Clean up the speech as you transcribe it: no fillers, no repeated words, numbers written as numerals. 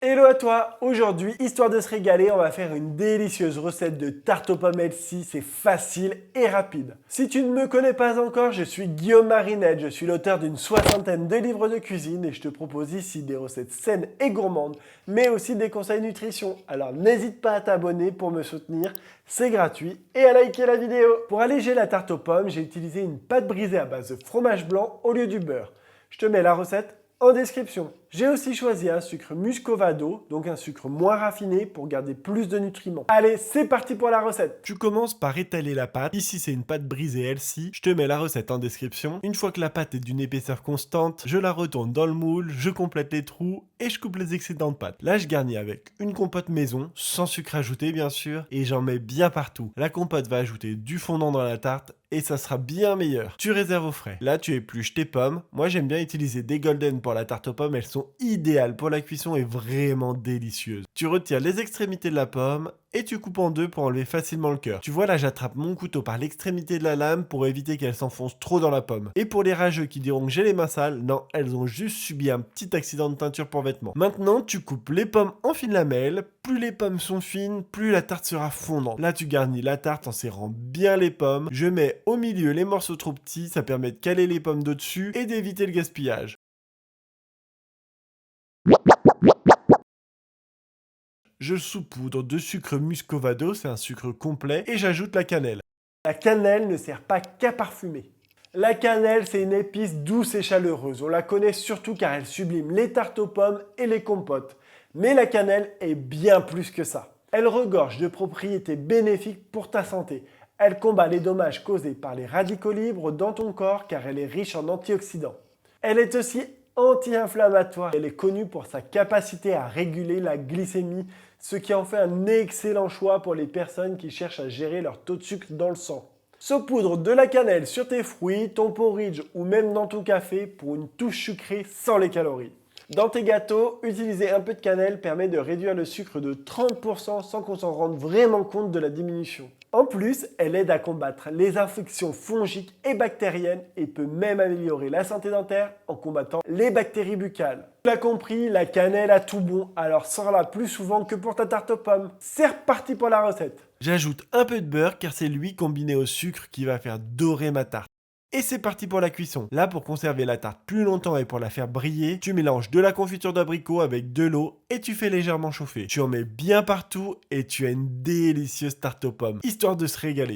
Hello à toi! Aujourd'hui, histoire de se régaler, on va faire une délicieuse recette de tarte aux pommes healthy, c'est facile et rapide. Si tu ne me connais pas encore, je suis Guillaume Marinette, je suis l'auteur d'une soixantaine de livres de cuisine et je te propose ici des recettes saines et gourmandes, mais aussi des conseils nutrition. Alors n'hésite pas à t'abonner pour me soutenir, c'est gratuit, et à liker la vidéo. Pour alléger la tarte aux pommes, j'ai utilisé une pâte brisée à base de fromage blanc au lieu du beurre. Je te mets la recette en description. J'ai aussi choisi un sucre muscovado, donc un sucre moins raffiné pour garder plus de nutriments. Allez, c'est parti pour la recette. Tu commences par étaler la pâte. Ici, c'est une pâte brisée healthy. Je te mets la recette en description. Une fois que la pâte est d'une épaisseur constante, je la retourne dans le moule, je complète les trous et je coupe les excédents de pâte. Là, je garnis avec une compote maison, sans sucre ajouté bien sûr, et j'en mets bien partout. La compote va ajouter du fondant dans la tarte et ça sera bien meilleur. Tu réserves au frais. Là, tu épluches tes pommes. Moi, j'aime bien utiliser des golden pour la tarte aux pommes. Elles sont idéales pour la cuisson et vraiment délicieuses. Tu retires les extrémités de la pomme et tu coupes en deux pour enlever facilement le cœur. Tu vois là, j'attrape mon couteau par l'extrémité de la lame pour éviter qu'elle s'enfonce trop dans la pomme. Et pour les rageux qui diront que j'ai les mains sales, non, elles ont juste subi un petit accident de teinture pour vêtements. Maintenant, tu coupes les pommes en fines lamelles. Plus les pommes sont fines, plus la tarte sera fondante. Là, tu garnis la tarte en serrant bien les pommes. Je mets au milieu les morceaux trop petits, ça permet de caler les pommes d'au-dessus et d'éviter le gaspillage. Je saupoudre de sucre muscovado, c'est un sucre complet, et j'ajoute la cannelle. La cannelle ne sert pas qu'à parfumer. La cannelle, c'est une épice douce et chaleureuse. On la connaît surtout car elle sublime les tartes aux pommes et les compotes. Mais la cannelle est bien plus que ça. Elle regorge de propriétés bénéfiques pour ta santé. Elle combat les dommages causés par les radicaux libres dans ton corps car elle est riche en antioxydants. Elle est aussi anti-inflammatoire. Elle est connue pour sa capacité à réguler la glycémie, ce qui en fait un excellent choix pour les personnes qui cherchent à gérer leur taux de sucre dans le sang. Saupoudre de la cannelle sur tes fruits, ton porridge ou même dans ton café pour une touche sucrée sans les calories. Dans tes gâteaux, utiliser un peu de cannelle permet de réduire le sucre de 30% sans qu'on s'en rende vraiment compte de la diminution. En plus, elle aide à combattre les infections fongiques et bactériennes et peut même améliorer la santé dentaire en combattant les bactéries buccales. Tu l'as compris, la cannelle a tout bon, alors sors-la plus souvent que pour ta tarte aux pommes. C'est reparti pour la recette. J'ajoute un peu de beurre car c'est lui combiné au sucre qui va faire dorer ma tarte. Et c'est parti pour la cuisson. Là, pour conserver la tarte plus longtemps et pour la faire briller, tu mélanges de la confiture d'abricot avec de l'eau et tu fais légèrement chauffer. Tu en mets bien partout et tu as une délicieuse tarte aux pommes, histoire de se régaler.